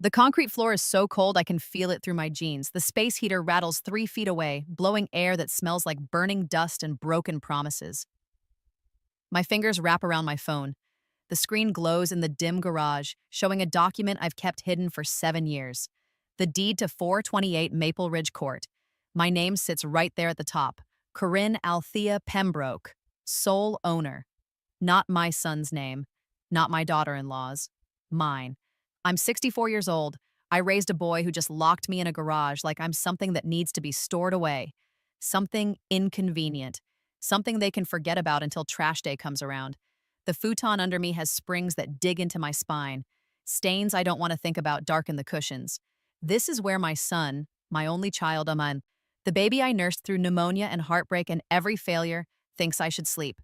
The concrete floor is so cold I can feel it through my jeans. The space heater rattles 3 feet away, blowing air that smells like burning dust and broken promises. My fingers wrap around my phone. The screen glows in the dim garage, showing a document I've kept hidden for 7 years. The deed to 428 Maple Ridge Court. My name sits right there at the top. Corinne Althea Pembroke, sole owner. Not my son's name, not my daughter-in-law's, mine. I'm 64 years old. I raised a boy who just locked me in a garage like I'm something that needs to be stored away. Something inconvenient. Something they can forget about until trash day comes around. The futon under me has springs that dig into my spine. Stains I don't want to think about darken the cushions. This is where my son, my only child, Aman, the baby I nursed through pneumonia and heartbreak and every failure, thinks I should sleep.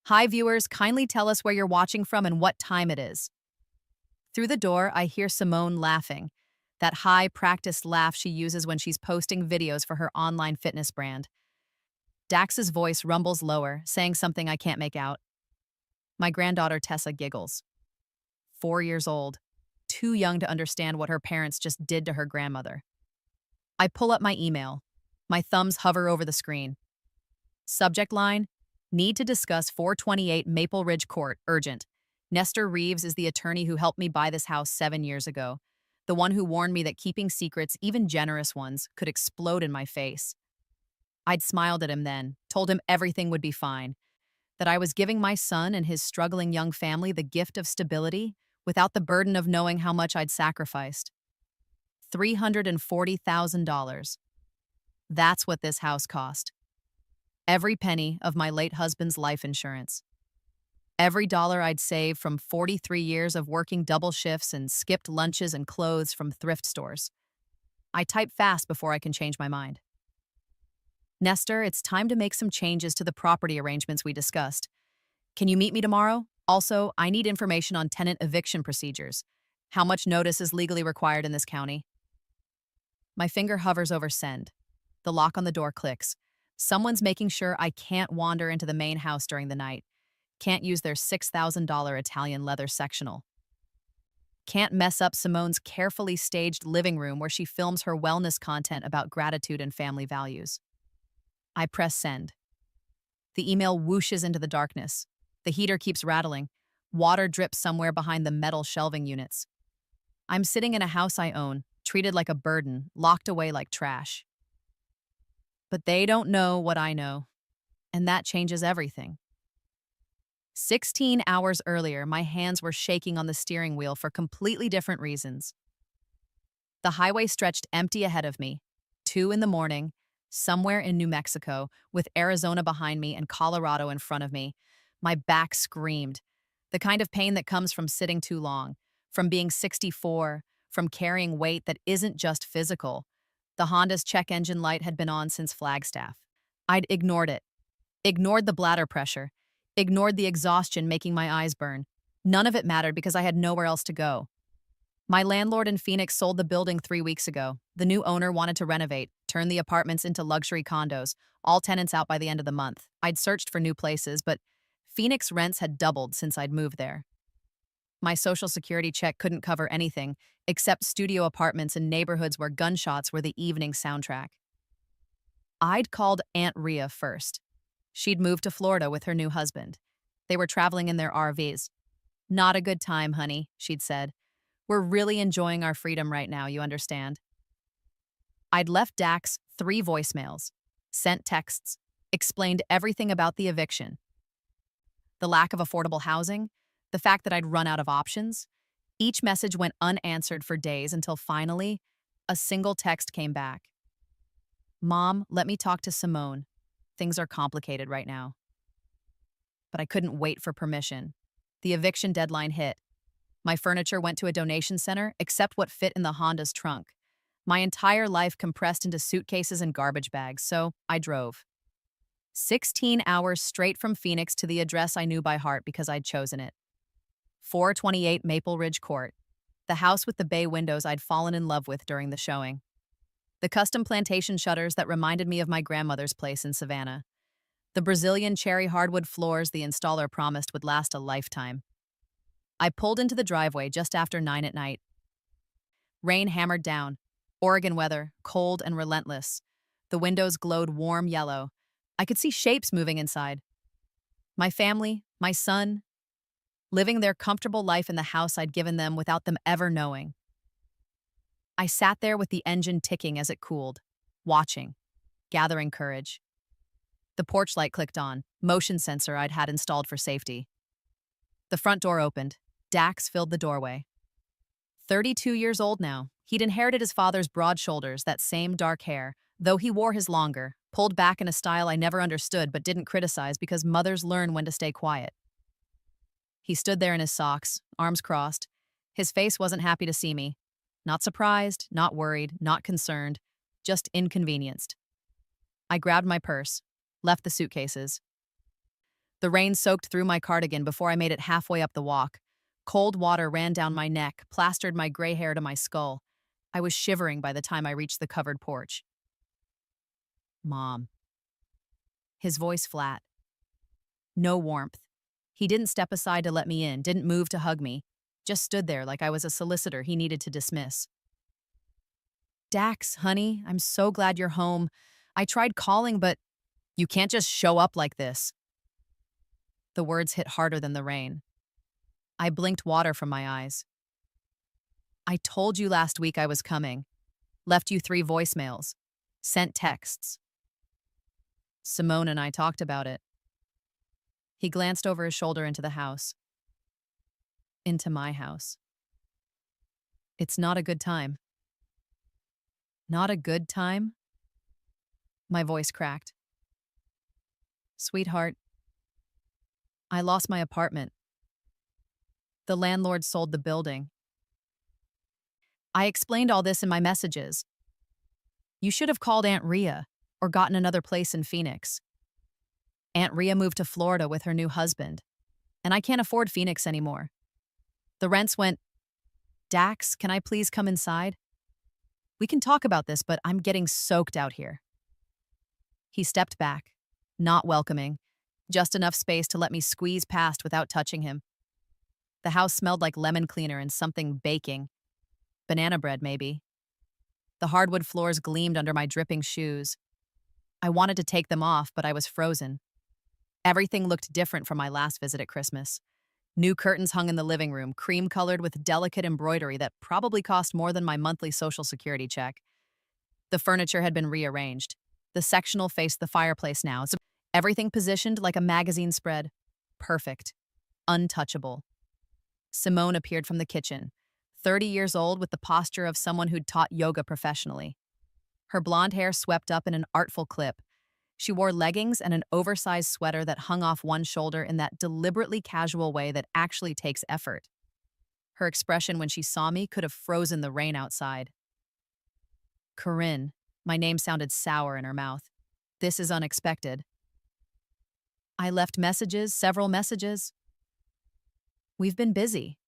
Hi viewers, kindly tell us where you're watching from and what time it is. Through the door, I hear Simone laughing. That high-practiced laugh she uses when she's posting videos for her online fitness brand. Dax's voice rumbles lower, saying something I can't make out. My granddaughter Tessa giggles. 4 years old, too young to understand what her parents just did to her grandmother. I pull up my email. My thumbs hover over the screen. Subject line, need to discuss 428 Maple Ridge Court, urgent. Nestor Reeves is the attorney who helped me buy this house 7 years ago. The one who warned me that keeping secrets, even generous ones, could explode in my face. I'd smiled at him then, told him everything would be fine, that I was giving my son and his struggling young family the gift of stability without the burden of knowing how much I'd sacrificed. $340,000. That's what this house cost. Every penny of my late husband's life insurance. Every dollar I'd saved from 43 years of working double shifts and skipped lunches and clothes from thrift stores. I type fast before I can change my mind. Nestor, it's time to make some changes to the property arrangements we discussed. Can you meet me tomorrow? Also, I need information on tenant eviction procedures. How much notice is legally required in this county? My finger hovers over send. The lock on the door clicks. Someone's making sure I can't wander into the main house during the night. Can't use their $6,000 Italian leather sectional. Can't mess up Simone's carefully staged living room where she films her wellness content about gratitude and family values. I press send. The email whooshes into the darkness. The heater keeps rattling. Water drips somewhere behind the metal shelving units. I'm sitting in a house I own, treated like a burden, locked away like trash. But they don't know what I know, and that changes everything. 16 hours earlier, my hands were shaking on the steering wheel for completely different reasons. The highway stretched empty ahead of me, 2 in the morning, somewhere in New Mexico, with Arizona behind me and Colorado in front of me. My back screamed. The kind of pain that comes from sitting too long, from being 64, from carrying weight that isn't just physical. The Honda's check engine light had been on since Flagstaff. I'd ignored it. Ignored the bladder pressure. Ignored the exhaustion making my eyes burn. None of it mattered because I had nowhere else to go. My landlord in Phoenix sold the building 3 weeks ago. The new owner wanted to renovate, turn the apartments into luxury condos, all tenants out by the end of the month. I'd searched for new places, but Phoenix rents had doubled since I'd moved there. My Social Security check couldn't cover anything except studio apartments in neighborhoods where gunshots were the evening soundtrack. I'd called Aunt Rhea first. She'd moved to Florida with her new husband. They were traveling in their RVs. "Not a good time, honey," she'd said. "We're really enjoying our freedom right now, you understand." I'd left Dax 3 voicemails, sent texts, explained everything about the eviction. The lack of affordable housing, the fact that I'd run out of options. Each message went unanswered for days until finally, a single text came back. "Mom, let me talk to Simone. Things are complicated right now." But I couldn't wait for permission. The eviction deadline hit. My furniture went to a donation center, except what fit in the Honda's trunk. My entire life compressed into suitcases and garbage bags, so I drove. 16 hours straight from Phoenix to the address I knew by heart because I'd chosen it. 428 Maple Ridge Court, the house with the bay windows I'd fallen in love with during the showing. The custom plantation shutters that reminded me of my grandmother's place in Savannah. The Brazilian cherry hardwood floors the installer promised would last a lifetime. I pulled into the driveway just after 9 at night. Rain hammered down. Oregon weather, cold and relentless. The windows glowed warm yellow. I could see shapes moving inside. My family, my son, living their comfortable life in the house I'd given them without them ever knowing. I sat there with the engine ticking as it cooled, watching, gathering courage. The porch light clicked on, motion sensor I'd had installed for safety. The front door opened. Dax filled the doorway. 32 years old now, he'd inherited his father's broad shoulders, that same dark hair, though he wore his longer, pulled back in a style I never understood but didn't criticize because mothers learn when to stay quiet. He stood there in his socks, arms crossed. His face wasn't happy to see me. Not surprised, not worried, not concerned, just inconvenienced. I grabbed my purse, left the suitcases. The rain soaked through my cardigan before I made it halfway up the walk. Cold water ran down my neck, plastered my gray hair to my skull. I was shivering by the time I reached the covered porch. Mom. His voice flat. No warmth. He didn't step aside to let me in, didn't move to hug me, just stood there like I was a solicitor he needed to dismiss. Dax, honey, I'm so glad you're home. I tried calling, but you can't just show up like this. The words hit harder than the rain. I blinked water from my eyes. I told you last week I was coming. Left you 3 voicemails. Sent texts. Simone and I talked about it. He glanced over his shoulder into the house. Into my house. It's not a good time. Not a good time? My voice cracked. Sweetheart, I lost my apartment. The landlord sold the building. I explained all this in my messages. You should have called Aunt Rhea or gotten another place in Phoenix. Aunt Rhea moved to Florida with her new husband, and I can't afford Phoenix anymore. The rents went, Dax, can I please come inside? We can talk about this, but I'm getting soaked out here. He stepped back, not welcoming, just enough space to let me squeeze past without touching him. The house smelled like lemon cleaner and something baking. Banana bread, maybe. The hardwood floors gleamed under my dripping shoes. I wanted to take them off, but I was frozen. Everything looked different from my last visit at Christmas. New curtains hung in the living room, cream-colored with delicate embroidery that probably cost more than my monthly Social Security check. The furniture had been rearranged. The sectional faced the fireplace now, so everything positioned like a magazine spread. Perfect. Untouchable. Simone appeared from the kitchen, 30 years old with the posture of someone who'd taught yoga professionally. Her blonde hair swept up in an artful clip. She wore leggings and an oversized sweater that hung off one shoulder in that deliberately casual way that actually takes effort. Her expression when she saw me could have frozen the rain outside. Corinne. My name sounded sour in her mouth. This is unexpected. I left messages, several messages. We've been busy.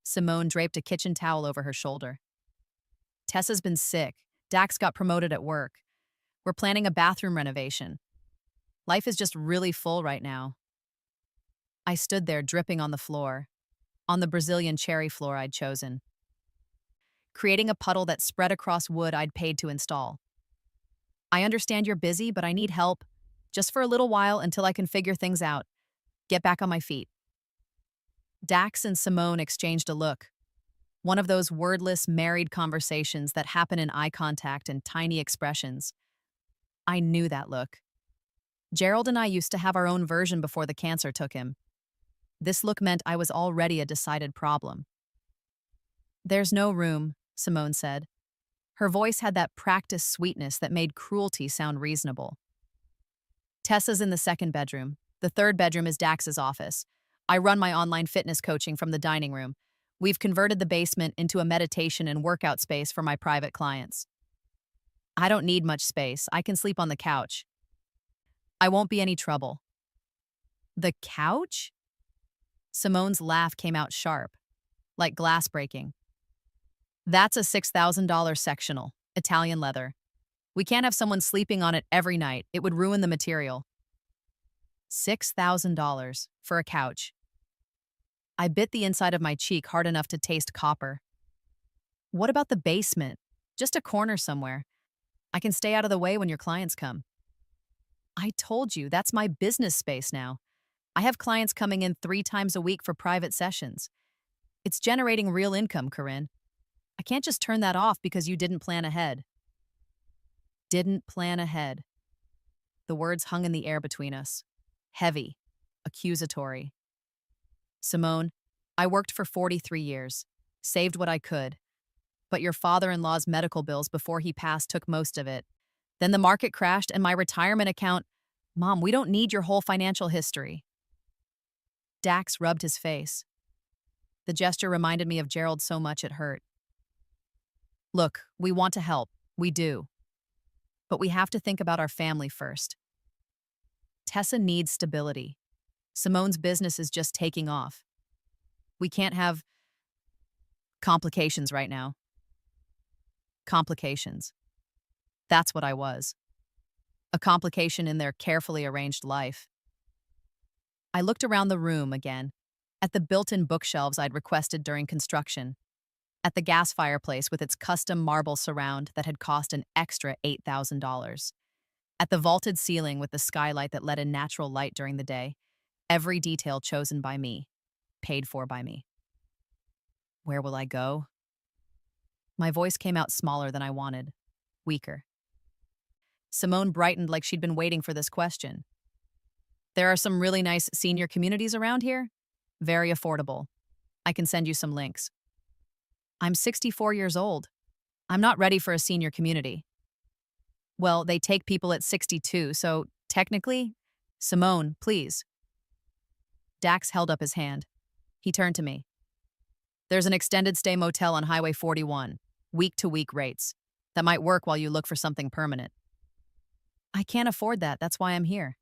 Simone draped a kitchen towel over her shoulder. Tessa's been sick. Dax got promoted at work. We're planning a bathroom renovation. Life is just really full right now. I stood there dripping on the floor, on the Brazilian cherry floor I'd chosen, creating a puddle that spread across wood I'd paid to install. I understand you're busy, but I need help, just for a little while until I can figure things out, get back on my feet. Dax and Simone exchanged a look, one of those wordless, married conversations that happen in eye contact and tiny expressions. I knew that look. Gerald and I used to have our own version before the cancer took him. This look meant I was already a decided problem. There's no room, Simone said. Her voice had that practiced sweetness that made cruelty sound reasonable. Tessa's in the second bedroom. The third bedroom is Dax's office. I run my online fitness coaching from the dining room. We've converted the basement into a meditation and workout space for my private clients. I don't need much space. I can sleep on the couch. I won't be any trouble. The couch? Simone's laugh came out sharp, like glass breaking. That's a $6,000 sectional, Italian leather. We can't have someone sleeping on it every night. It would ruin the material. $6,000 for a couch. I bit the inside of my cheek hard enough to taste copper. What about the basement? Just a corner somewhere. I can stay out of the way when your clients come. I told you, that's my business space now. I have clients coming in 3 times a week for private sessions. It's generating real income, Corinne. I can't just turn that off because you didn't plan ahead. Didn't plan ahead. The words hung in the air between us. Heavy. Accusatory. Simone, I worked for 43 years. Saved what I could. But your father-in-law's medical bills before he passed took most of it. Then the market crashed and my retirement account. Mom, we don't need your whole financial history. Dax rubbed his face. The gesture reminded me of Gerald so much it hurt. Look, we want to help. We do. But we have to think about our family first. Tessa needs stability. Simone's business is just taking off. We can't have complications right now. Complications. That's what I was. A complication in their carefully arranged life. I looked around the room again, at the built-in bookshelves I'd requested during construction, at the gas fireplace with its custom marble surround that had cost an extra $8,000, at the vaulted ceiling with the skylight that let in natural light during the day, every detail chosen by me, paid for by me. Where will I go? My voice came out smaller than I wanted, weaker. Simone brightened like she'd been waiting for this question. There are some really nice senior communities around here. Very affordable. I can send you some links. I'm 64 years old. I'm not ready for a senior community. Well, they take people at 62, so technically, Simone, please. Dax held up his hand. He turned to me. There's an extended stay motel on Highway 41, week-to-week rates. That might work while you look for something permanent. I can't afford that, that's why I'm here.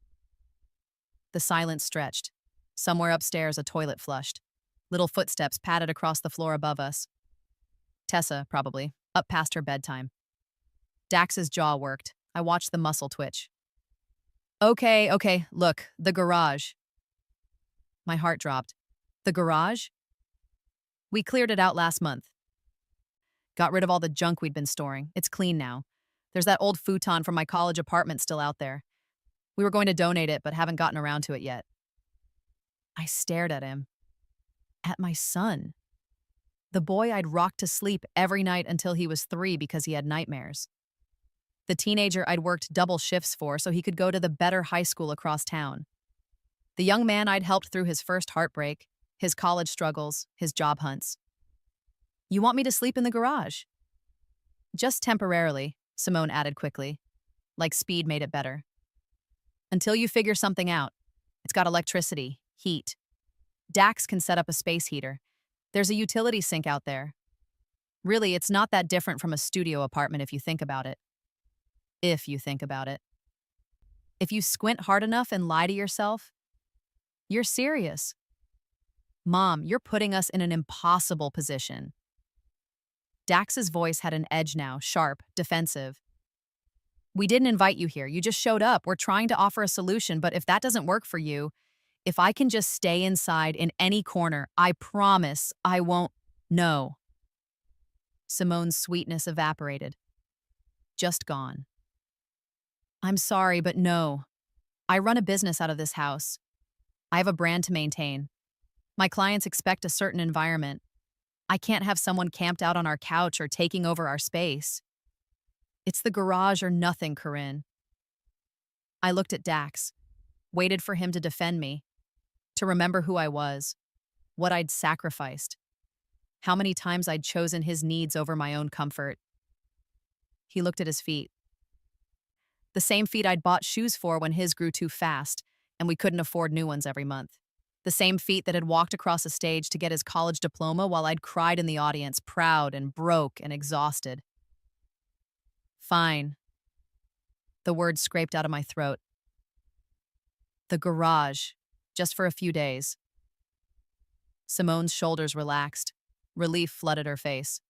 The silence stretched. Somewhere upstairs, a toilet flushed. Little footsteps padded across the floor above us. Tessa, probably, up past her bedtime. Dax's jaw worked. I watched the muscle twitch. Okay, look, the garage. My heart dropped. The garage? We cleared it out last month. Got rid of all the junk we'd been storing. It's clean now. There's that old futon from my college apartment still out there. We were going to donate it, but haven't gotten around to it yet. I stared at him. At my son. The boy I'd rocked to sleep every night until he was 3 because he had nightmares. The teenager I'd worked double shifts for so he could go to the better high school across town. The young man I'd helped through his first heartbreak, his college struggles, his job hunts. You want me to sleep in the garage? Just temporarily, Simone added quickly, like speed made it better. Until you figure something out. It's got electricity, heat. Dax can set up a space heater. There's a utility sink out there. Really, it's not that different from a studio apartment if you think about it. If you think about it. If you squint hard enough and lie to yourself, you're serious. Mom, you're putting us in an impossible position. Dax's voice had an edge now, sharp, defensive. We didn't invite you here. You just showed up. We're trying to offer a solution, but if that doesn't work for you, if I can just stay inside in any corner, I promise I won't. No. Simone's sweetness evaporated. Just gone. I'm sorry, but no. I run a business out of this house. I have a brand to maintain. My clients expect a certain environment. I can't have someone camped out on our couch or taking over our space. It's the garage or nothing, Corinne. I looked at Dax, waited for him to defend me, to remember who I was, what I'd sacrificed, how many times I'd chosen his needs over my own comfort. He looked at his feet. The same feet I'd bought shoes for when his grew too fast, and we couldn't afford new ones every month. The same feet that had walked across a stage to get his college diploma while I'd cried in the audience, proud and broke and exhausted. Fine. The words scraped out of my throat. The garage, just for a few days. Simone's shoulders relaxed. Relief flooded her face.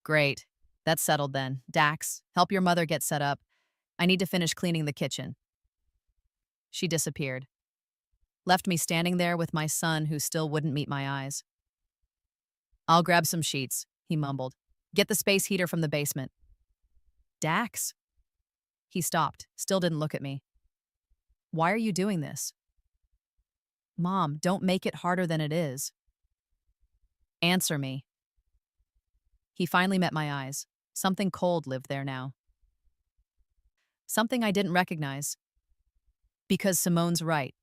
Great. That's settled then. Dax, help your mother get set up. I need to finish cleaning the kitchen. She disappeared. Left me standing there with my son who still wouldn't meet my eyes. I'll grab some sheets, he mumbled. Get the space heater from the basement. Dax? He stopped, still didn't look at me. Why are you doing this? Mom, don't make it harder than it is. Answer me. He finally met my eyes. Something cold lived there now. Something I didn't recognize. Because Simone's right.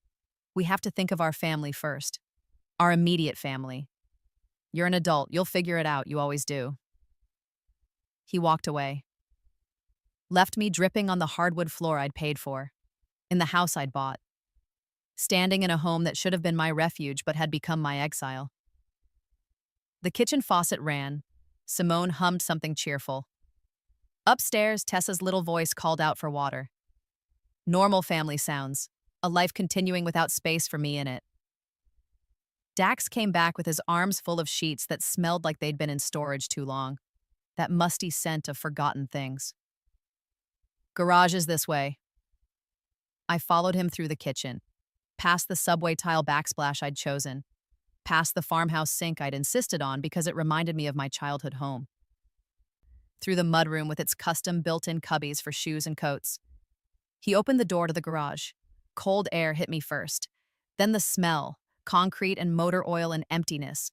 We have to think of our family first. Our immediate family. You're an adult, you'll figure it out, you always do. He walked away. Left me dripping on the hardwood floor I'd paid for. In the house I'd bought. Standing in a home that should have been my refuge but had become my exile. The kitchen faucet ran. Simone hummed something cheerful. Upstairs, Tessa's little voice called out for water. Normal family sounds, a life continuing without space for me in it. Dax came back with his arms full of sheets that smelled like they'd been in storage too long. That musty scent of forgotten things. Garage is this way. I followed him through the kitchen, past the subway tile backsplash I'd chosen, past the farmhouse sink I'd insisted on because it reminded me of my childhood home. Through the mudroom with its custom built-in cubbies for shoes and coats. He opened the door to the garage. Cold air hit me first. Then the smell, concrete and motor oil and emptiness.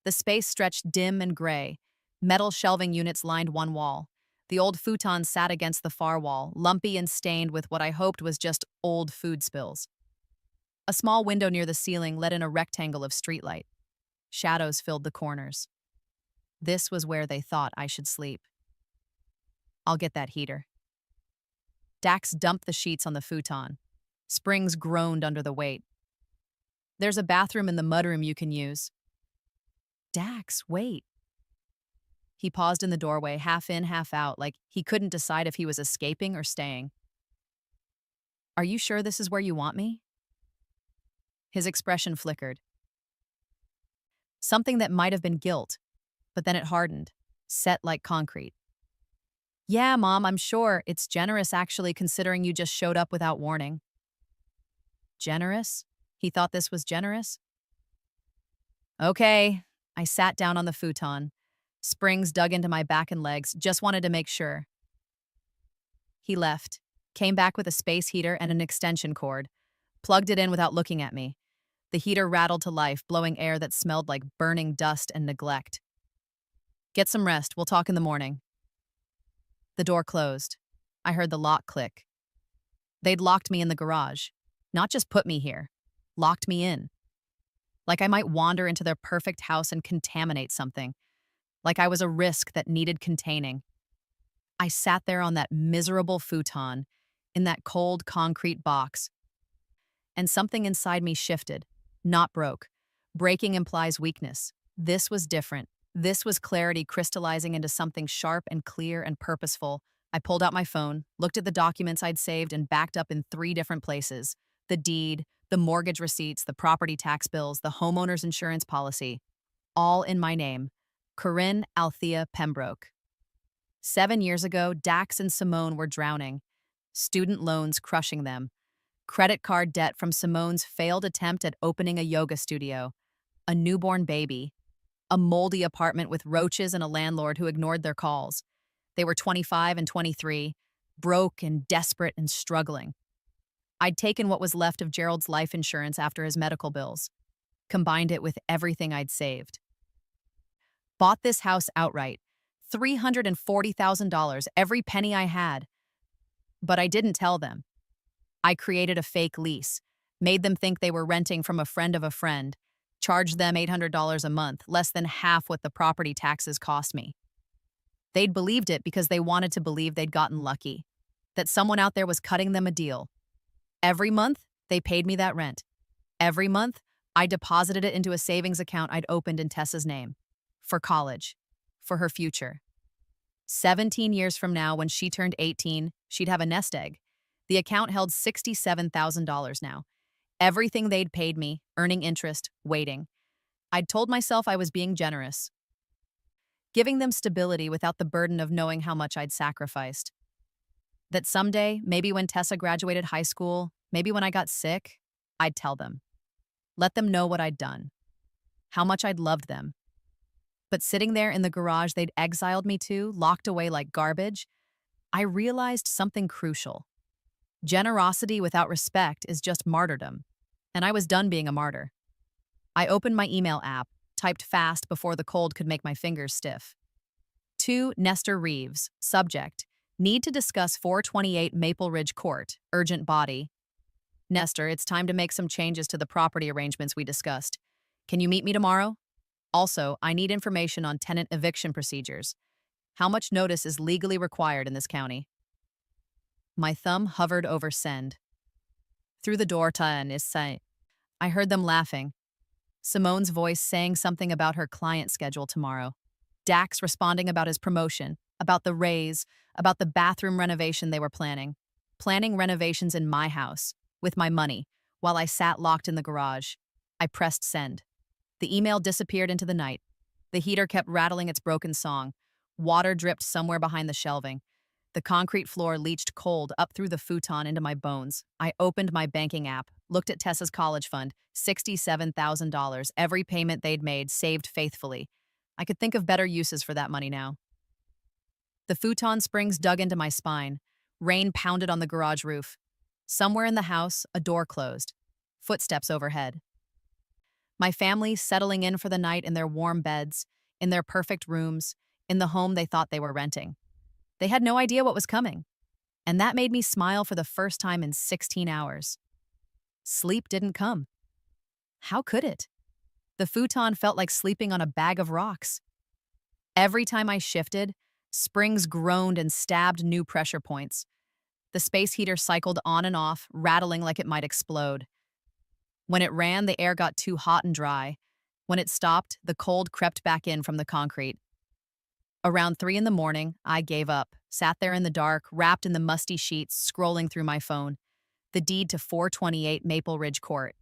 The space stretched dim and gray. Metal shelving units lined one wall. The old futon sat against the far wall, lumpy and stained with what I hoped was just old food spills. A small window near the ceiling let in a rectangle of streetlight. Shadows filled the corners. This was where they thought I should sleep. I'll get that heater. Dax dumped the sheets on the futon. Springs groaned under the weight. There's a bathroom in the mudroom you can use. Dax, wait. He paused in the doorway, half in, half out, like he couldn't decide if he was escaping or staying. Are you sure this is where you want me? His expression flickered. Something that might have been guilt, but then it hardened, set like concrete. Yeah, Mom, I'm sure. It's generous, actually, considering you just showed up without warning. Generous? He thought this was generous? Okay. I sat down on the futon. Springs dug into my back and legs, just wanted to make sure. He left, came back with a space heater and an extension cord, plugged it in without looking at me. The heater rattled to life, blowing air that smelled like burning dust and neglect. Get some rest, we'll talk in the morning. The door closed. I heard the lock click. They'd locked me in the garage. Not just put me here. Locked me in. Like I might wander into their perfect house and contaminate something. Like I was a risk that needed containing. I sat there on that miserable futon, in that cold concrete box. And something inside me shifted, not broke. Breaking implies weakness. This was different. This was clarity crystallizing into something sharp and clear and purposeful. I pulled out my phone, looked at the documents I'd saved and backed up in 3 different places. The deed, the mortgage receipts, the property tax bills, the homeowner's insurance policy. All in my name. Corinne Althea Pembroke. 7 years ago, Dax and Simone were drowning. Student loans crushing them. Credit card debt from Simone's failed attempt at opening a yoga studio. A newborn baby. A moldy apartment with roaches and a landlord who ignored their calls. They were 25 and 23, broke and desperate and struggling. I'd taken what was left of Gerald's life insurance after his medical bills, combined it with everything I'd saved. Bought this house outright, $340,000, every penny I had. But I didn't tell them. I created a fake lease, made them think they were renting from a friend of a friend, charged them $800 a month, less than half what the property taxes cost me. They'd believed it because they wanted to believe they'd gotten lucky, that someone out there was cutting them a deal. Every month, they paid me that rent. Every month, I deposited it into a savings account I'd opened in Tessa's name. For college. For her future. 17 years from now, when she turned 18, she'd have a nest egg. The account held $67,000 now. Everything they'd paid me, earning interest, waiting. I'd told myself I was being generous. Giving them stability without the burden of knowing how much I'd sacrificed. That someday, maybe when Tessa graduated high school, maybe when I got sick, I'd tell them. Let them know what I'd done. How much I'd loved them. But sitting there in the garage they'd exiled me to, locked away like garbage, I realized something crucial. Generosity without respect is just martyrdom. And I was done being a martyr. I opened my email app, typed fast before the cold could make my fingers stiff. To Nestor Reeves, subject, need to discuss 428 Maple Ridge Court, urgent body. Nestor, it's time to make some changes to the property arrangements we discussed. Can you meet me tomorrow? Also, I need information on tenant eviction procedures. How much notice is legally required in this county? My thumb hovered over send. Through the door, I heard them laughing. Simone's voice saying something about her client schedule tomorrow. Dax responding about his promotion, about the raise, about the bathroom renovation they were planning. Planning renovations in my house, with my money, while I sat locked in the garage. I pressed send. The email disappeared into the night. The heater kept rattling its broken song. Water dripped somewhere behind the shelving. The concrete floor leached cold up through the futon into my bones. I opened my banking app, looked at Tessa's college fund, $67,000, every payment they'd made, saved faithfully. I could think of better uses for that money now. The futon springs dug into my spine. Rain pounded on the garage roof. Somewhere in the house, a door closed. Footsteps overhead. My family settling in for the night in their warm beds, in their perfect rooms, in the home they thought they were renting. They had no idea what was coming, and that made me smile for the first time in 16 hours. Sleep didn't come. How could it? The futon felt like sleeping on a bag of rocks. Every time I shifted, springs groaned and stabbed new pressure points. The space heater cycled on and off, rattling like it might explode. When it ran, the air got too hot and dry. When it stopped, the cold crept back in from the concrete. Around 3 in the morning, I gave up, sat there in the dark, wrapped in the musty sheets, scrolling through my phone. The deed to 428 Maple Ridge Court.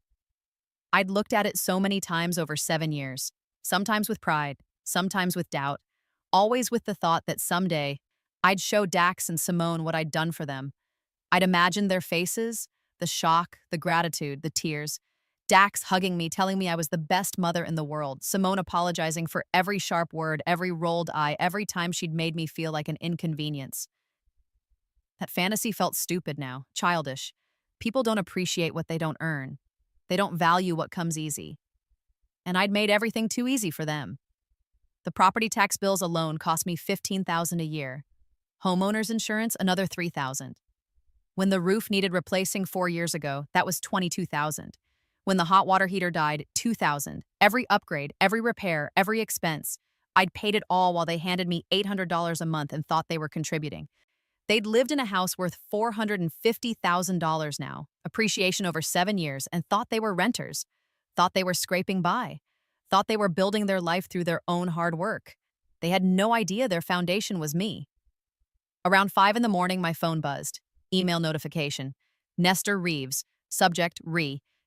I'd looked at it so many times over 7 years, sometimes with pride, sometimes with doubt, always with the thought that someday I'd show Dax and Simone what I'd done for them. I'd imagined their faces, the shock, the gratitude, the tears. Dax hugging me, telling me I was the best mother in the world. Simone apologizing for every sharp word, every rolled eye, every time she'd made me feel like an inconvenience. That fantasy felt stupid now, childish. People don't appreciate what they don't earn. They don't value what comes easy. And I'd made everything too easy for them. The property tax bills alone cost me $15,000 a year. Homeowners insurance, another $3,000. When the roof needed replacing 4 years ago, that was $22,000. When the hot water heater died, $2,000. Every upgrade, every repair, every expense. I'd paid it all while they handed me $800 a month and thought they were contributing. They'd lived in a house worth $450,000 now, appreciation over 7 years, and thought they were renters, thought they were scraping by, thought they were building their life through their own hard work. They had no idea their foundation was me. Around 5 in the morning, my phone buzzed. Email notification. Nestor Reeves, subject,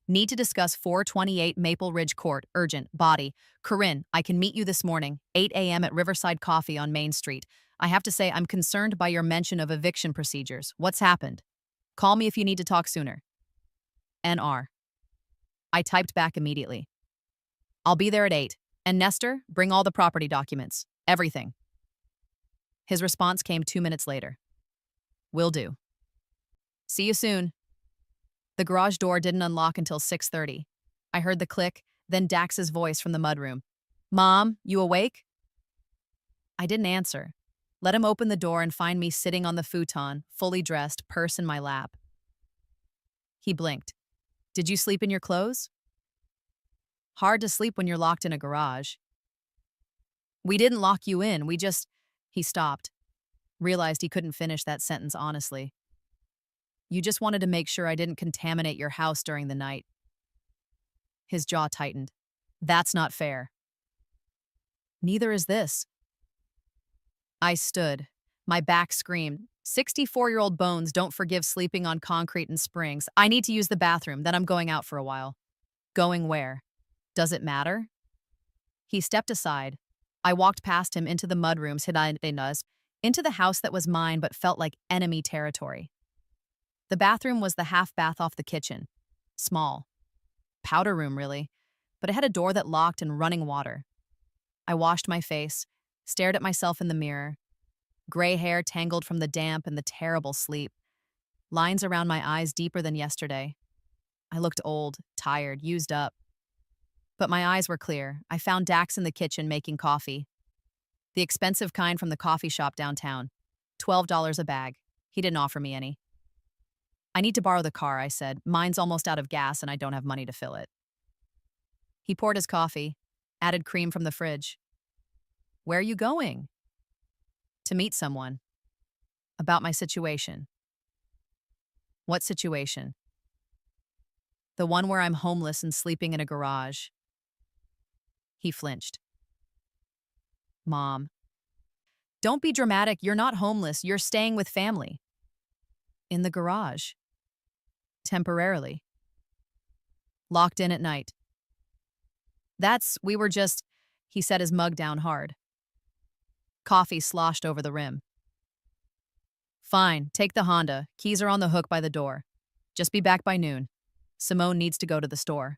need to discuss 428 Maple Ridge Court, urgent, body. Corinne, I can meet you this morning, 8 a.m. at Riverside Coffee on Main Street. I have to say I'm concerned by your mention of eviction procedures. What's happened? Call me if you need to talk sooner. NR. I typed back immediately. I'll be there at 8. And Nestor, bring all the property documents. Everything. His response came 2 minutes later. Will do. See you soon. The garage door didn't unlock until 6:30. I heard the click, then Dax's voice from the mudroom. Mom, you awake? I didn't answer. Let him open the door and find me sitting on the futon, fully dressed, purse in my lap. He blinked. Did you sleep in your clothes? Hard to sleep when you're locked in a garage. We didn't lock you in, He stopped. Realized he couldn't finish that sentence honestly. You just wanted to make sure I didn't contaminate your house during the night. His jaw tightened. That's not fair. Neither is this. I stood. My back screamed. 64-year-old bones don't forgive sleeping on concrete and springs. I need to use the bathroom, then I'm going out for a while. Going where? Does it matter? He stepped aside. I walked past him into the mudrooms, into the house that was mine but felt like enemy territory. The bathroom was the half bath off the kitchen. Small. Powder room, really. But it had a door that locked and running water. I washed my face, stared at myself in the mirror. Gray hair tangled from the damp and the terrible sleep. Lines around my eyes deeper than yesterday. I looked old, tired, used up. But my eyes were clear. I found Dax in the kitchen making coffee. The expensive kind from the coffee shop downtown. $12 a bag. He didn't offer me any. I need to borrow the car, I said. Mine's almost out of gas and I don't have money to fill it. He poured his coffee, added cream from the fridge. Where are you going? To meet someone. About my situation. What situation? The one where I'm homeless and sleeping in a garage. He flinched. Mom. Don't be dramatic. You're not homeless. You're staying with family. In the garage. Temporarily. Locked in at night. We were just, he set his mug down hard. Coffee sloshed over the rim. Fine, take the Honda. Keys are on the hook by the door. Just be back by noon. Simone needs to go to the store.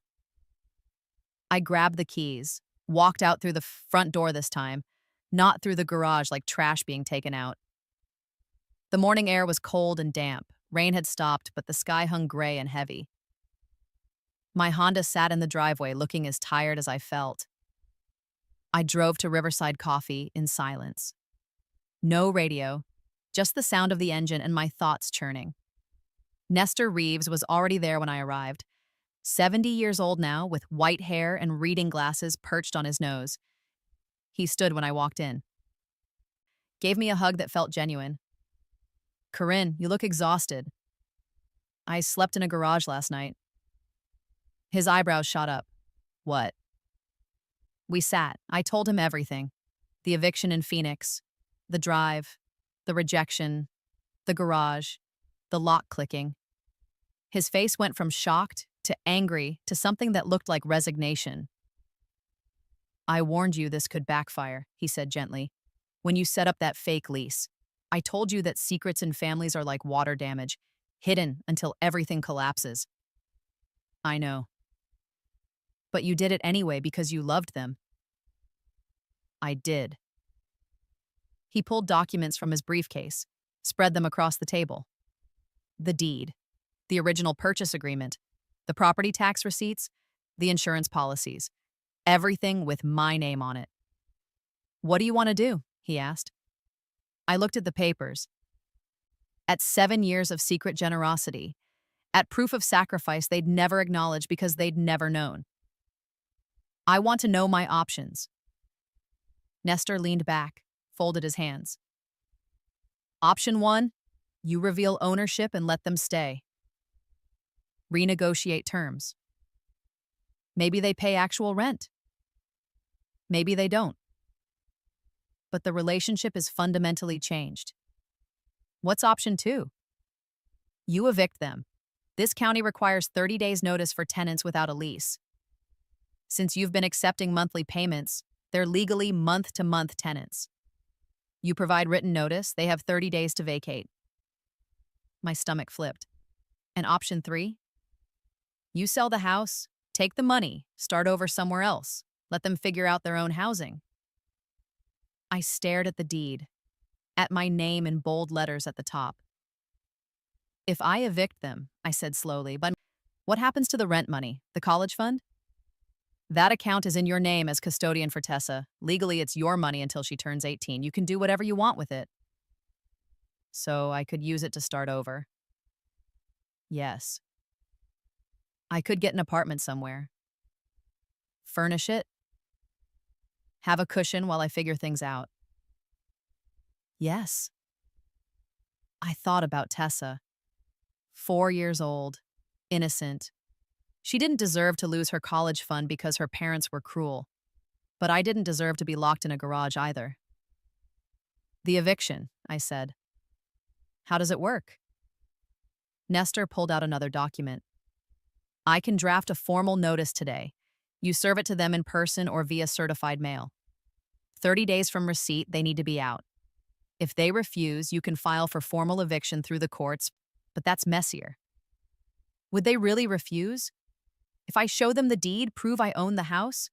I grabbed the keys, walked out through the front door this time, not through the garage like trash being taken out. The morning air was cold and damp. Rain had stopped, but the sky hung gray and heavy. My Honda sat in the driveway looking as tired as I felt. I drove to Riverside Coffee in silence. No radio, just the sound of the engine and my thoughts churning. Nestor Reeves was already there when I arrived, 70 years old now, with white hair and reading glasses perched on his nose. He stood when I walked in. Gave me a hug that felt genuine. Corinne, you look exhausted. I slept in a garage last night. His eyebrows shot up. What? We sat. I told him everything. The eviction in Phoenix, the drive, the rejection, the garage, the lock clicking. His face went from shocked to angry to something that looked like resignation. I warned you this could backfire, he said gently, when you set up that fake lease. I told you that secrets in families are like water damage, hidden until everything collapses. I know. But you did it anyway because you loved them. I did. He pulled documents from his briefcase, spread them across the table. The deed, the original purchase agreement, the property tax receipts, the insurance policies, everything with my name on it. What do you want to do? He asked. I looked at the papers. At 7 years of secret generosity, at proof of sacrifice they'd never acknowledged because they'd never known. I want to know my options. Nestor leaned back, folded his hands. Option 1, you reveal ownership and let them stay. Renegotiate terms. Maybe they pay actual rent. Maybe they don't. But the relationship is fundamentally changed. What's option 2? You evict them. This county requires 30 days notice for tenants without a lease. Since you've been accepting monthly payments, they're legally month-to-month tenants. You provide written notice, they have 30 days to vacate. My stomach flipped. And option 3? You sell the house, take the money, start over somewhere else, let them figure out their own housing. I stared at the deed, at my name in bold letters at the top. If I evict them, I said slowly, but what happens to the rent money, the college fund? That account is in your name as custodian for Tessa. Legally, it's your money until she turns 18. You can do whatever you want with it. So I could use it to start over. Yes. I could get an apartment somewhere. Furnish it. Have a cushion while I figure things out. Yes. I thought about Tessa. 4 years old, innocent. She didn't deserve to lose her college fund because her parents were cruel. But I didn't deserve to be locked in a garage either. The eviction, I said. How does it work? Nestor pulled out another document. I can draft a formal notice today. You serve it to them in person or via certified mail. 30 days from receipt, they need to be out. If they refuse, you can file for formal eviction through the courts, but that's messier. Would they really refuse? If I show them the deed, prove I own the house?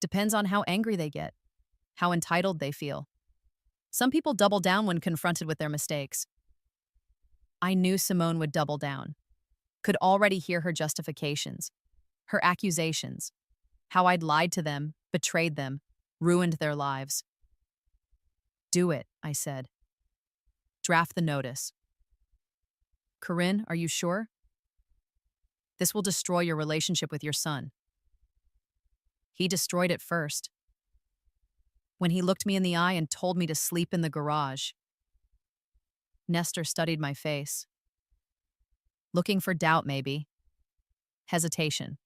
Depends on how angry they get, how entitled they feel. Some people double down when confronted with their mistakes. I knew Simone would double down, could already hear her justifications, her accusations, how I'd lied to them, betrayed them, ruined their lives. Do it, I said. Draft the notice. Corinne, are you sure? This will destroy your relationship with your son. He destroyed it first. When he looked me in the eye and told me to sleep in the garage. Nestor studied my face. Looking for doubt, maybe. Hesitation.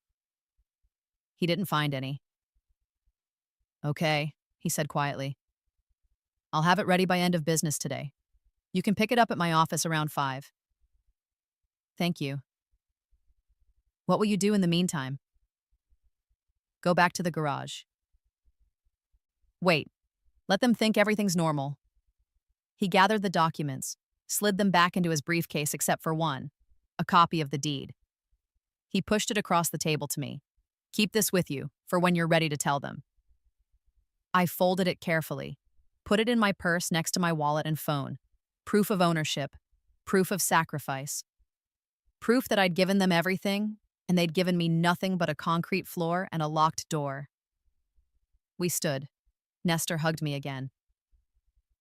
He didn't find any. Okay, he said quietly. I'll have it ready by end of business today. You can pick it up at my office around 5. Thank you. What will you do in the meantime? Go back to the garage. Wait. Let them think everything's normal. He gathered the documents, slid them back into his briefcase except for one, a copy of the deed. He pushed it across the table to me. Keep this with you, for when you're ready to tell them. I folded it carefully, put it in my purse next to my wallet and phone. Proof of ownership, proof of sacrifice. Proof that I'd given them everything, and they'd given me nothing but a concrete floor and a locked door. We stood. Nestor hugged me again.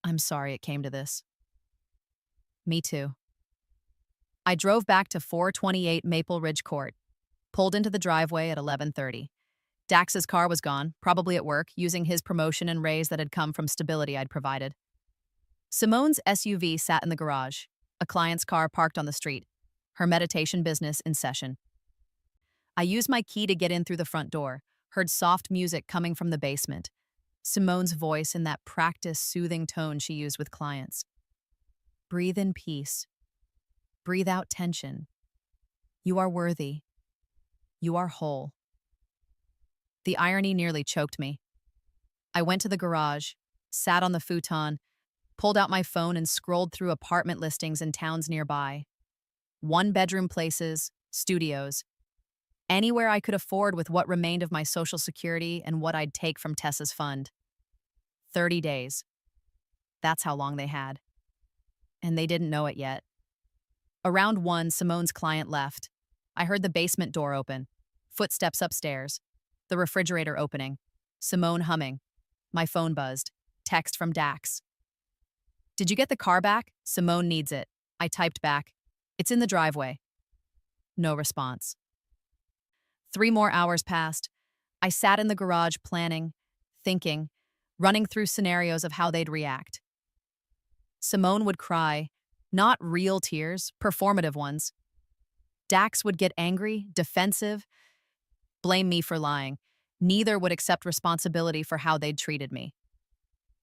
I'm sorry it came to this. Me too. I drove back to 428 Maple Ridge Court, pulled into the driveway at 11:30. Dax's car was gone, probably at work, using his promotion and raise that had come from stability I'd provided. Simone's SUV sat in the garage, a client's car parked on the street, her meditation business in session. I used my key to get in through the front door, heard soft music coming from the basement, Simone's voice in that practiced, soothing tone she used with clients. Breathe in peace. Breathe out tension. You are worthy. You are whole. The irony nearly choked me. I went to the garage, sat on the futon, pulled out my phone and scrolled through apartment listings in towns nearby. One-bedroom places, studios. Anywhere I could afford with what remained of my Social Security and what I'd take from Tessa's fund. 30 days. That's how long they had. And they didn't know it yet. Around 1, Simone's client left. I heard the basement door open, footsteps upstairs, the refrigerator opening, Simone humming. My phone buzzed. Text from Dax. Did you get the car back? Simone needs it. I typed back. It's in the driveway. No response. 3 more hours passed. I sat in the garage planning, thinking, running through scenarios of how they'd react. Simone would cry, not real tears, performative ones. Dax would get angry, defensive, blame me for lying. Neither would accept responsibility for how they'd treated me.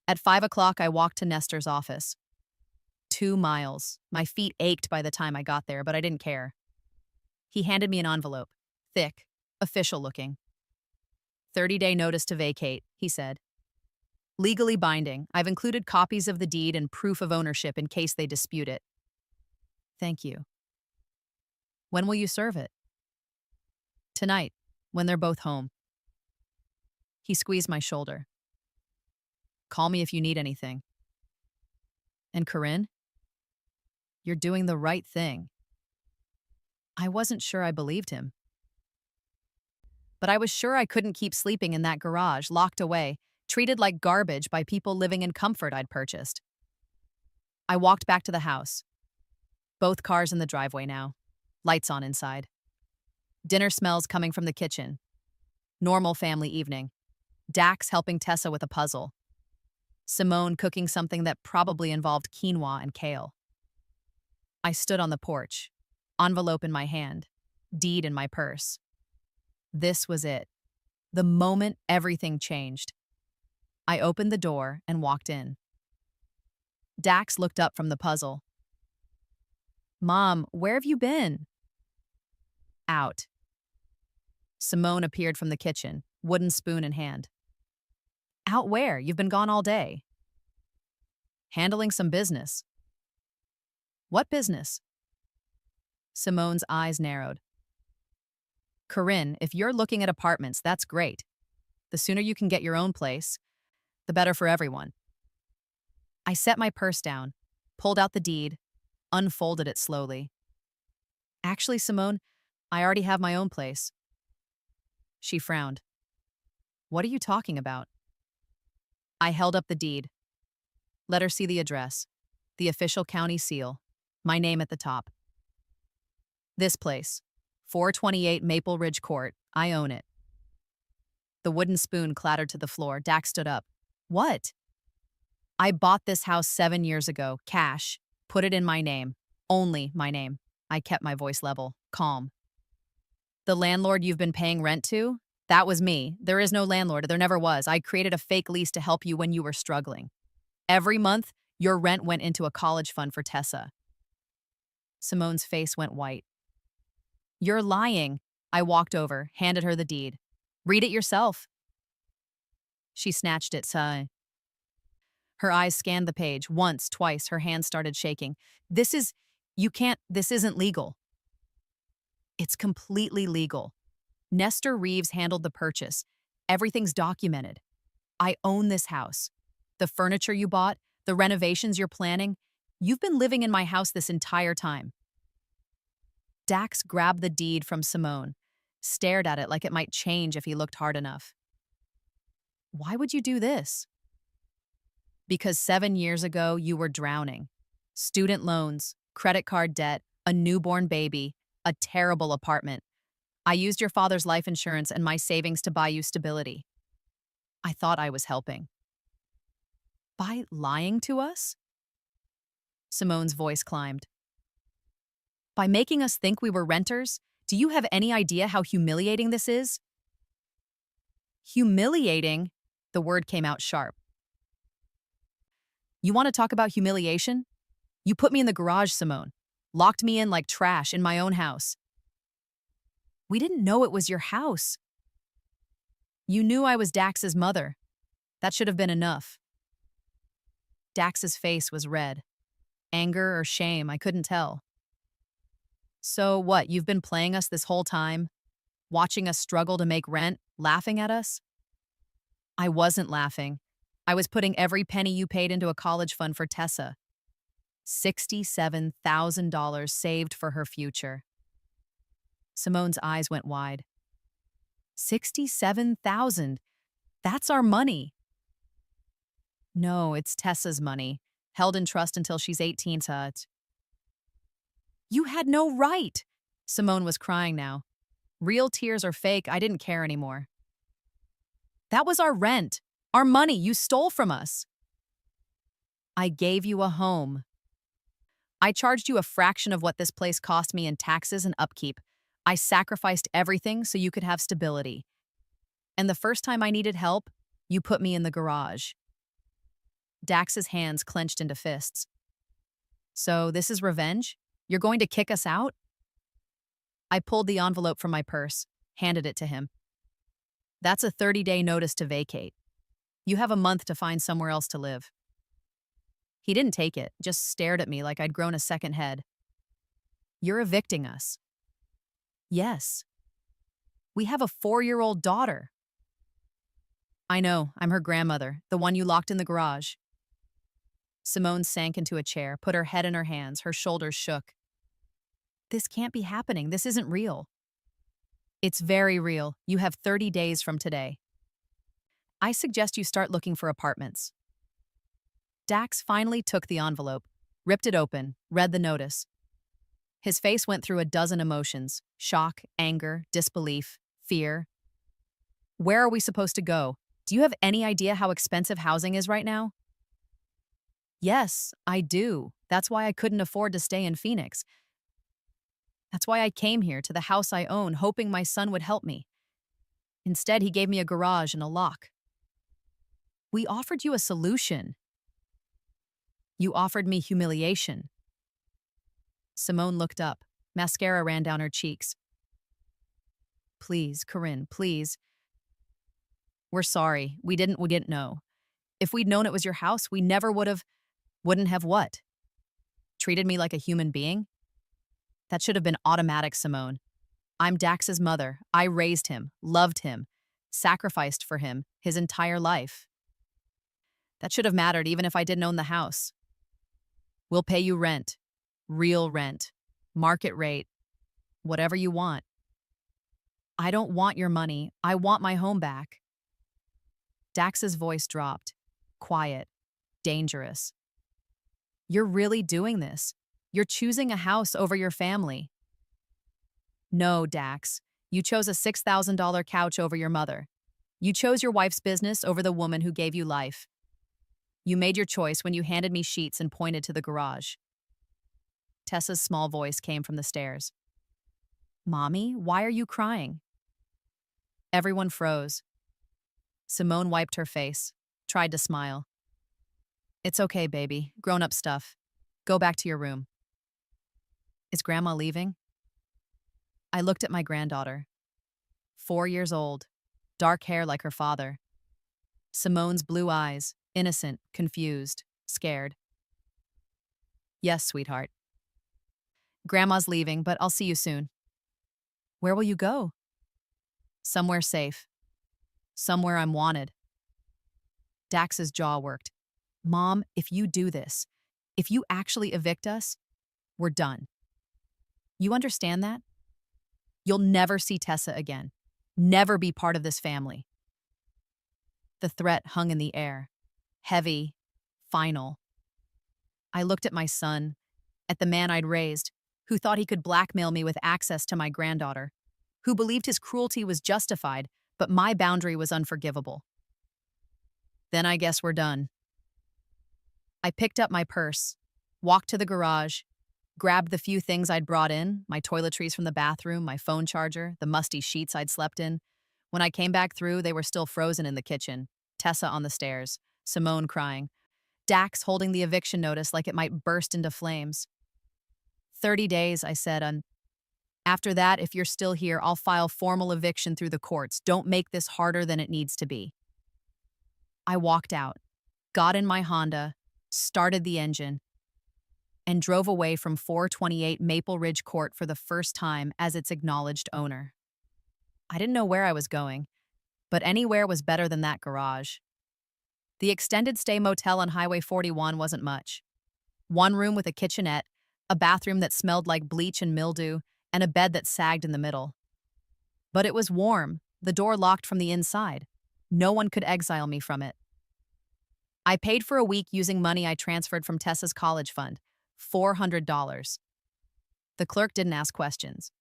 At 5 o'clock, I walked to Nestor's office. 2 miles. My feet ached by the time I got there, but I didn't care. He handed me an envelope, thick, official-looking. 30-day notice to vacate, he said. Legally binding. I've included copies of the deed and proof of ownership in case they dispute it. Thank you. When will you serve it? Tonight, when they're both home. He squeezed my shoulder. Call me if you need anything. And Corinne? You're doing the right thing. I wasn't sure I believed him. But I was sure I couldn't keep sleeping in that garage, locked away, treated like garbage by people living in comfort I'd purchased. I walked back to the house. Both cars in the driveway now. Lights on inside. Dinner smells coming from the kitchen. Normal family evening. Dax helping Tessa with a puzzle. Simone cooking something that probably involved quinoa and kale. I stood on the porch, envelope in my hand, deed in my purse. This was it. The moment everything changed. I opened the door and walked in. Dax looked up from the puzzle. Mom, where have you been? Out. Simone appeared from the kitchen, wooden spoon in hand. Out where? You've been gone all day. Handling some business. What business? Simone's eyes narrowed. Corinne, if you're looking at apartments, that's great. The sooner you can get your own place, the better for everyone. I set my purse down, pulled out the deed, unfolded it slowly. Actually, Simone, I already have my own place. She frowned. What are you talking about? I held up the deed. Let her see the address, the official county seal, my name at the top. This place, 428 Maple Ridge Court, I own it. The wooden spoon clattered to the floor. Dax stood up. What? I bought this house 7 years ago, cash, put it in my name, only my name. I kept my voice level, calm. The landlord you've been paying rent to? That was me. There is no landlord. There never was. I created a fake lease to help you when you were struggling. Every month, your rent went into a college fund for Tessa. Simone's face went white. You're lying. I walked over, handed her the deed. Read it yourself. She snatched it, Her eyes scanned the page. Once, twice, her hands started shaking. This isn't legal. It's completely legal. Nestor Reeves handled the purchase. Everything's documented. I own this house. The furniture you bought, the renovations you're planning, you've been living in my house this entire time. Dax grabbed the deed from Simone, stared at it like it might change if he looked hard enough. Why would you do this? Because 7 years ago, you were drowning. Student loans, credit card debt, a newborn baby, a terrible apartment. I used your father's life insurance and my savings to buy you stability. I thought I was helping. By lying to us? Simone's voice climbed. By making us think we were renters? Do you have any idea how humiliating this is? Humiliating? The word came out sharp. You want to talk about humiliation? You put me in the garage, Simone. Locked me in like trash in my own house. We didn't know it was your house. You knew I was Dax's mother. That should have been enough. Dax's face was red. Anger or shame, I couldn't tell. So what, you've been playing us this whole time? Watching us struggle to make rent? Laughing at us? I wasn't laughing. I was putting every penny you paid into a college fund for Tessa. $67,000 saved for her future. Simone's eyes went wide. 67,000. That's our money. No, it's Tessa's money, held in trust until she's 18. You had no right. Simone was crying now. Real tears or fake, I didn't care anymore. That was our rent, our money you stole from us. I gave you a home. I charged you a fraction of what this place cost me in taxes and upkeep. I sacrificed everything so you could have stability. And the first time I needed help, you put me in the garage. Dax's hands clenched into fists. So this is revenge? You're going to kick us out? I pulled the envelope from my purse, handed it to him. That's a 30-day notice to vacate. You have a month to find somewhere else to live. He didn't take it, just stared at me like I'd grown a second head. You're evicting us. Yes. We have a 4-year-old daughter. I know, I'm her grandmother, the one you locked in the garage. Simone sank into a chair, put her head in her hands, her shoulders shook. This can't be happening. This isn't real. It's very real. You have 30 days from today. I suggest you start looking for apartments. Dax finally took the envelope, ripped it open, read the notice. His face went through a dozen emotions: shock, anger, disbelief, fear. Where are we supposed to go? Do you have any idea how expensive housing is right now? Yes, I do. That's why I couldn't afford to stay in Phoenix. That's why I came here to the house I own, hoping my son would help me. Instead, he gave me a garage and a lock. We offered you a solution. You offered me humiliation. Simone looked up. Mascara ran down her cheeks. Please, Corinne, please. We're sorry. We didn't know. If we'd known it was your house, we never wouldn't have what? Treated me like a human being? That should have been automatic, Simone. I'm Dax's mother. I raised him, loved him. sacrificed for him his entire life. That should have mattered even if I didn't own the house. We'll pay you rent, real rent, market rate, whatever you want. I don't want your money. I want my home back. Dax's voice dropped, quiet, dangerous. You're really doing this. You're choosing a house over your family. No, Dax. You chose a $6,000 couch over your mother. You chose your wife's business over the woman who gave you life. You made your choice when you handed me sheets and pointed to the garage. Tessa's small voice came from the stairs. Mommy, why are you crying? Everyone froze. Simone wiped her face, tried to smile. It's okay, baby. Grown-up stuff. Go back to your room. Is Grandma leaving? I looked at my granddaughter. 4 years old, dark hair like her father. Simone's blue eyes, innocent, confused, scared. Yes, sweetheart. Grandma's leaving, but I'll see you soon. Where will you go? Somewhere safe. Somewhere I'm wanted. Dax's jaw worked. Mom, if you do this, if you actually evict us, we're done. You understand that? You'll never see Tessa again. Never be part of this family. The threat hung in the air. Heavy, final. I looked at my son, at the man I'd raised, who thought he could blackmail me with access to my granddaughter, who believed his cruelty was justified, but my boundary was unforgivable. Then I guess we're done. I picked up my purse, walked to the garage, grabbed the few things I'd brought in, my toiletries from the bathroom, my phone charger, the musty sheets I'd slept in. When I came back through, they were still frozen in the kitchen, Tessa on the stairs, Simone crying, Dax holding the eviction notice like it might burst into flames. 30 days, I said, after that, if you're still here, I'll file formal eviction through the courts. Don't make this harder than it needs to be. I walked out, got in my Honda, started the engine, and drove away from 428 Maple Ridge Court for the first time as its acknowledged owner. I didn't know where I was going, but anywhere was better than that garage. The extended stay motel on Highway 41 wasn't much. One room with a kitchenette, a bathroom that smelled like bleach and mildew, and a bed that sagged in the middle. But it was warm, the door locked from the inside. No one could exile me from it. I paid for a week using money I transferred from Tessa's college fund, $400. The clerk didn't ask questions.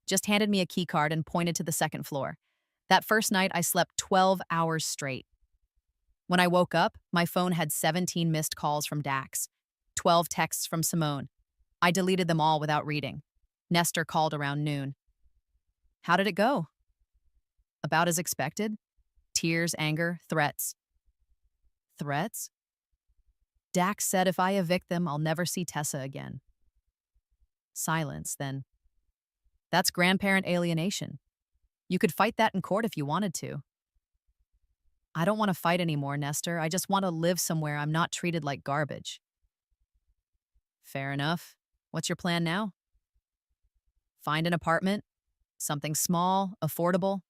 Just handed me a key card and pointed to the second floor. That first night, I slept 12 hours straight. When I woke up, my phone had 17 missed calls from Dax, 12 texts from Simone. I deleted them all without reading. Nestor called around noon. How did it go? About as expected. Tears, anger, threats. Threats? Dax said if I evict them, I'll never see Tessa again. Silence, then. That's grandparent alienation. You could fight that in court if you wanted to. I don't want to fight anymore, Nestor. I just want to live somewhere I'm not treated like garbage. Fair enough. What's your plan now? Find an apartment, something small, affordable.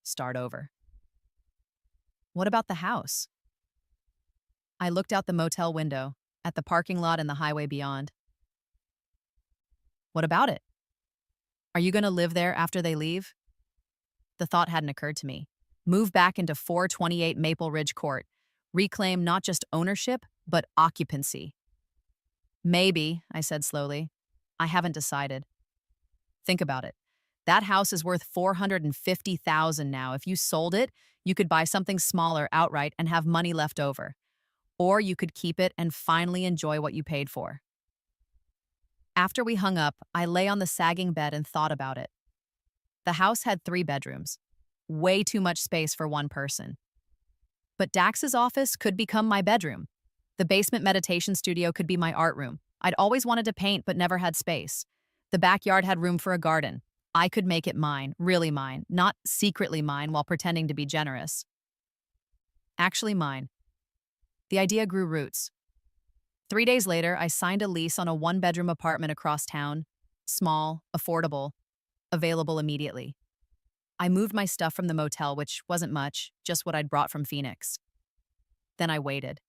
Start over. What about the house? I looked out the motel window, at the parking lot and the highway beyond. What about it? Are you going to live there after they leave? The thought hadn't occurred to me. Move back into 428 Maple Ridge Court. Reclaim not just ownership, but occupancy. Maybe, I said slowly. I haven't decided. Think about it. That house is worth $450,000 now. If you sold it, you could buy something smaller outright and have money left over. Or you could keep it and finally enjoy what you paid for. After we hung up, I lay on the sagging bed and thought about it. The house had 3 bedrooms. Way too much space for one person. But Dax's office could become my bedroom. The basement meditation studio could be my art room. I'd always wanted to paint but never had space. The backyard had room for a garden. I could make it mine, really mine, not secretly mine while pretending to be generous. Actually mine. The idea grew roots. 3 days later, I signed a lease on a 1-bedroom apartment across town. Small, affordable, available immediately. I moved my stuff from the motel, which wasn't much, just what I'd brought from Phoenix. Then I waited.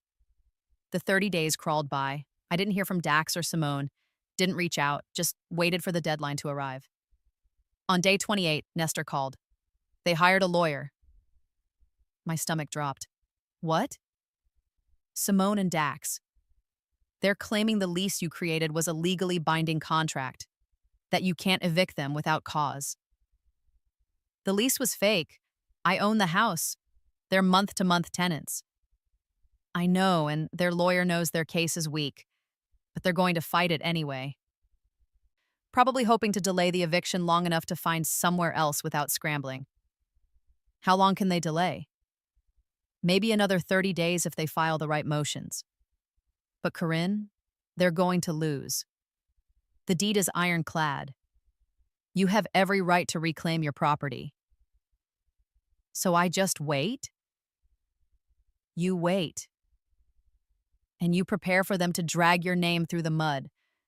The 30 days crawled by. I didn't hear from Dax or Simone, didn't reach out, just waited for the deadline to arrive. On day 28, Nestor called. They hired a lawyer. My stomach dropped. What? Simone and Dax. They're claiming the lease you created was a legally binding contract, that you can't evict them without cause. The lease was fake. I own the house. They're month-to-month tenants. I know, and their lawyer knows their case is weak, but they're going to fight it anyway. Probably hoping to delay the eviction long enough to find somewhere else without scrambling. How long can they delay? Maybe another 30 days if they file the right motions. But Corinne, they're going to lose. The deed is ironclad. You have every right to reclaim your property. So I just wait? You wait. And you prepare for them to drag your name through the mud.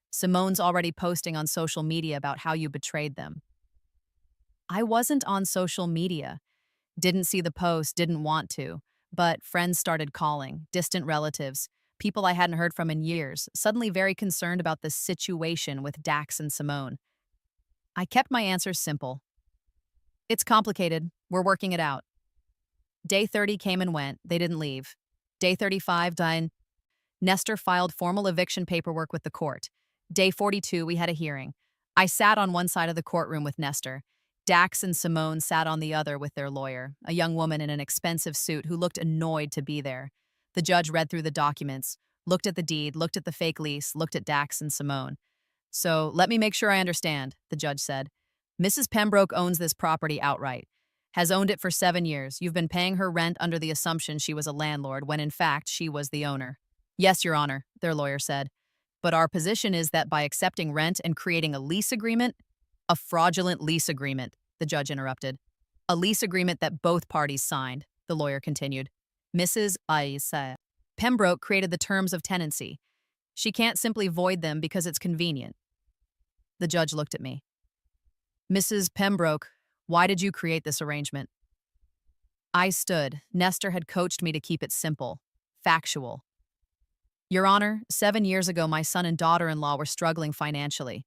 Simone's already posting on social media about how you betrayed them. I wasn't on social media. Didn't see the post, didn't want to. But friends started calling, distant relatives, people I hadn't heard from in years, suddenly very concerned about the situation with Dax and Simone. I kept my answers simple. It's complicated. We're working it out. Day 30 came and went. They didn't leave. Day 35 died. Nestor filed formal eviction paperwork with the court. Day 42, we had a hearing. I sat on one side of the courtroom with Nestor. Dax and Simone sat on the other with their lawyer, a young woman in an expensive suit who looked annoyed to be there. The judge read through the documents, looked at the deed, looked at the fake lease, looked at Dax and Simone. So, let me make sure I understand, the judge said. Mrs. Pembroke owns this property outright. Has owned it for 7 years. You've been paying her rent under the assumption she was a landlord, when in fact she was the owner. Yes, Your Honor, their lawyer said. But our position is that by accepting rent and creating a lease agreement, a fraudulent lease agreement, the judge interrupted. A lease agreement that both parties signed, the lawyer continued. Mrs. Isa Pembroke created the terms of tenancy. She can't simply void them because it's convenient. The judge looked at me. Mrs. Pembroke, why did you create this arrangement? I stood. Nestor had coached me to keep it simple, factual. Your Honor, 7 years ago, my son and daughter-in-law were struggling financially.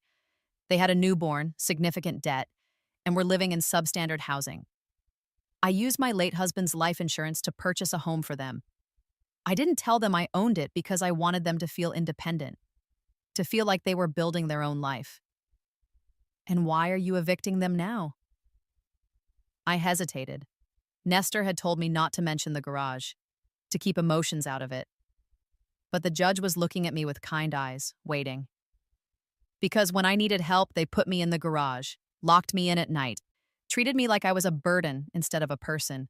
They had a newborn, significant debt, and were living in substandard housing. I used my late husband's life insurance to purchase a home for them. I didn't tell them I owned it because I wanted them to feel independent, to feel like they were building their own life. And why are you evicting them now? I hesitated. Nestor had told me not to mention the garage, to keep emotions out of it. But the judge was looking at me with kind eyes, waiting. Because when I needed help, they put me in the garage, locked me in at night, treated me like I was a burden instead of a person.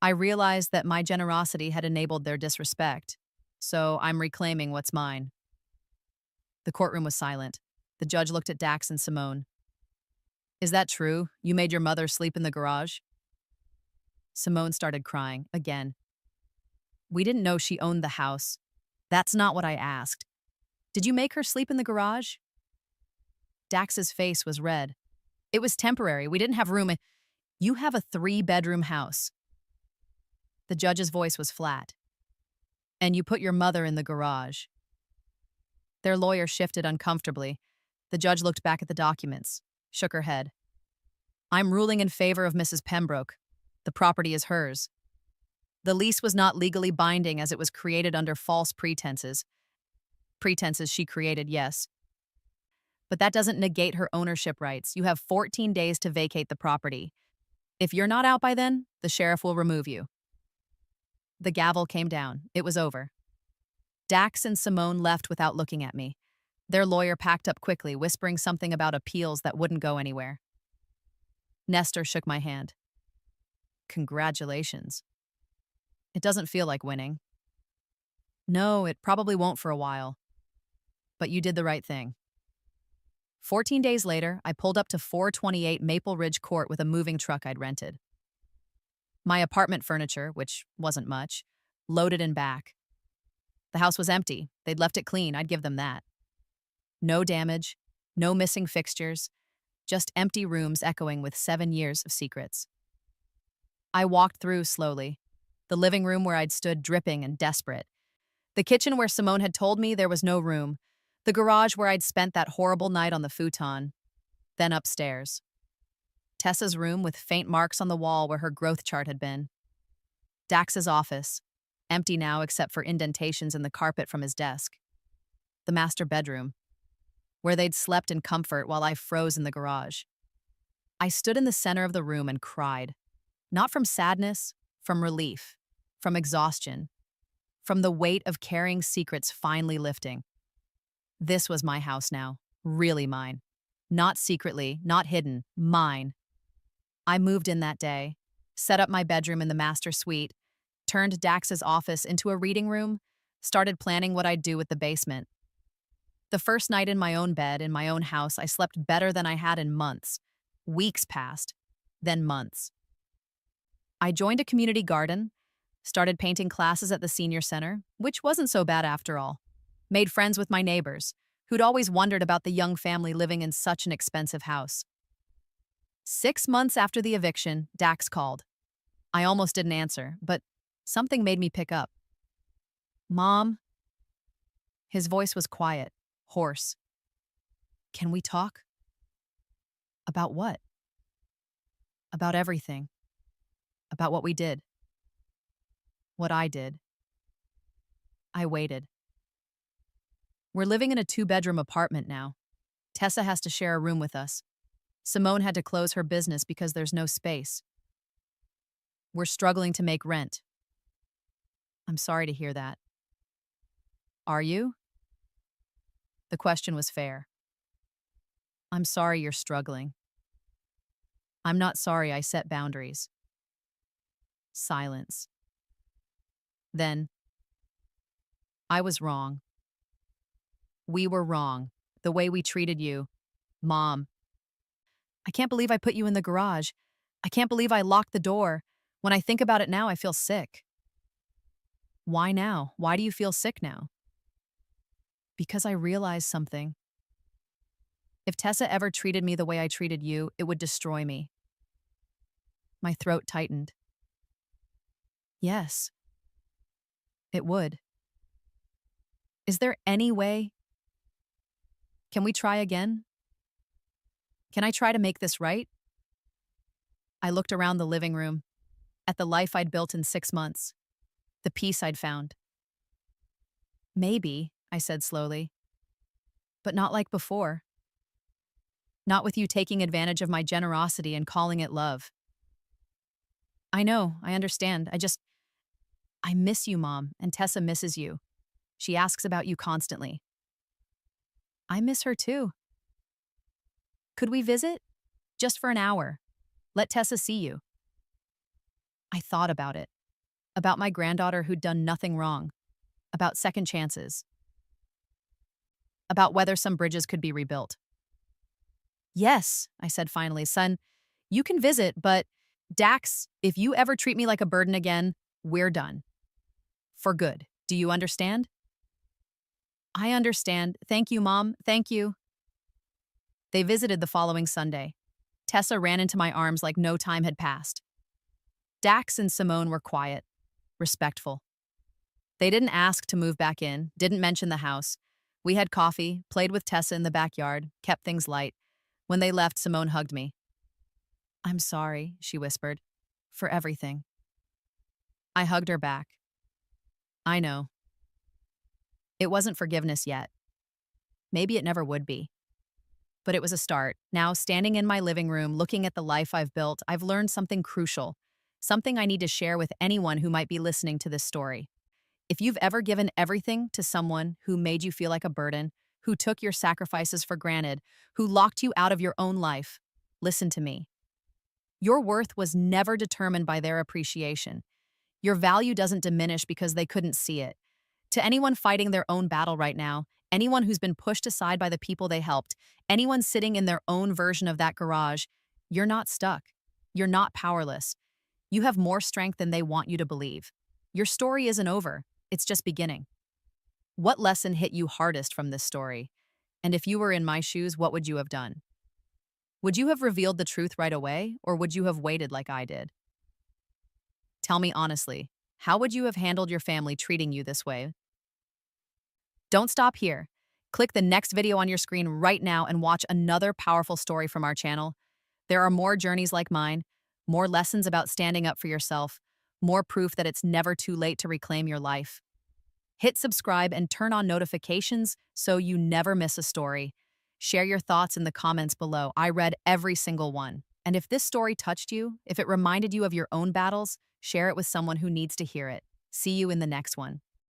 I realized that my generosity had enabled their disrespect, so I'm reclaiming what's mine. The courtroom was silent. The judge looked at Dax and Simone. Is that true? You made your mother sleep in the garage? Simone started crying, again. We didn't know she owned the house. That's not what I asked. Did you make her sleep in the garage? Dax's face was red. It was temporary. We didn't have room. You have a 3-bedroom house. The judge's voice was flat. And you put your mother in the garage. Their lawyer shifted uncomfortably. The judge looked back at the documents, shook her head. I'm ruling in favor of Mrs. Pembroke. The property is hers. The lease was not legally binding as it was created under false pretenses. Pretenses she created, yes. But that doesn't negate her ownership rights. You have 14 days to vacate the property. If you're not out by then, the sheriff will remove you. The gavel came down. It was over. Dax and Simone left without looking at me. Their lawyer packed up quickly, whispering something about appeals that wouldn't go anywhere. Nestor shook my hand. Congratulations. It doesn't feel like winning. No, it probably won't for a while. But you did the right thing. 14 days later, I pulled up to 428 Maple Ridge Court with a moving truck I'd rented. My apartment furniture, which wasn't much, loaded in back. The house was empty. They'd left it clean. I'd give them that. No damage, no missing fixtures, just empty rooms echoing with 7 years of secrets. I walked through slowly. The living room where I'd stood dripping and desperate. The kitchen where Simone had told me there was no room. The garage where I'd spent that horrible night on the futon. Then upstairs. Tessa's room with faint marks on the wall where her growth chart had been. Dax's office, empty now except for indentations in the carpet from his desk. The master bedroom, where they'd slept in comfort while I froze in the garage. I stood in the center of the room and cried. Not from sadness, from relief, from exhaustion, from the weight of carrying secrets finally lifting. This was my house now, really mine. Not secretly, not hidden, mine. I moved in that day, set up my bedroom in the master suite, turned Dax's office into a reading room, started planning what I'd do with the basement. The first night in my own bed, in my own house, I slept better than I had in months. Weeks passed, then months. I joined a community garden, started painting classes at the senior center, which wasn't so bad after all. Made friends with my neighbors, who'd always wondered about the young family living in such an expensive house. 6 months after the eviction, Dax called. I almost didn't answer, but something made me pick up. "Mom?" His voice was quiet, hoarse. "Can we talk?" "About what?" "About everything. About what we did. What I did." I waited. "We're living in a 2-bedroom apartment now. Tessa has to share a room with us. Simone had to close her business because there's no space. We're struggling to make rent." "I'm sorry to hear that." "Are you?" The question was fair. "I'm sorry you're struggling." "I'm not sorry I set boundaries." Silence. Then, "I was wrong. We were wrong. The way we treated you. Mom. I can't believe I put you in the garage. I can't believe I locked the door. When I think about it now, I feel sick." "Why now? Why do you feel sick now?" "Because I realized something. If Tessa ever treated me the way I treated you, it would destroy me." My throat tightened. "Yes, it would. Is there any way? Can we try again? Can I try to make this right?" I looked around the living room, at the life I'd built in 6 months, the peace I'd found. "Maybe," I said slowly, "but not like before. Not with you taking advantage of my generosity and calling it love." "I know, I understand. I miss you, Mom, and Tessa misses you. She asks about you constantly." "I miss her too. Could we visit? Just for an hour. Let Tessa see you." I thought about it. About my granddaughter who'd done nothing wrong. About second chances. About whether some bridges could be rebuilt. "Yes," I said finally, "son, you can visit, but Dax, if you ever treat me like a burden again, we're done. For good. Do you understand?" "I understand. Thank you, Mom. Thank you." They visited the following Sunday. Tessa ran into my arms like no time had passed. Dax and Simone were quiet, respectful. They didn't ask to move back in, didn't mention the house. We had coffee, played with Tessa in the backyard, kept things light. When they left, Simone hugged me. "I'm sorry," she whispered, "for everything." I hugged her back. I know. It wasn't forgiveness yet. Maybe it never would be. But it was a start. Now, standing in my living room, looking at the life I've built, I've learned something crucial, something I need to share with anyone who might be listening to this story. If you've ever given everything to someone who made you feel like a burden, who took your sacrifices for granted, who locked you out of your own life, listen to me. Your worth was never determined by their appreciation. Your value doesn't diminish because they couldn't see it. To anyone fighting their own battle right now, anyone who's been pushed aside by the people they helped, anyone sitting in their own version of that garage, you're not stuck. You're not powerless. You have more strength than they want you to believe. Your story isn't over. It's just beginning. What lesson hit you hardest from this story? And if you were in my shoes, what would you have done? Would you have revealed the truth right away, or would you have waited like I did? Tell me honestly, how would you have handled your family treating you this way? Don't stop here. Click the next video on your screen right now and watch another powerful story from our channel. There are more journeys like mine, more lessons about standing up for yourself, more proof that it's never too late to reclaim your life. Hit subscribe and turn on notifications so you never miss a story. Share your thoughts in the comments below. I read every single one. And if this story touched you, if it reminded you of your own battles, share it with someone who needs to hear it. See you in the next one.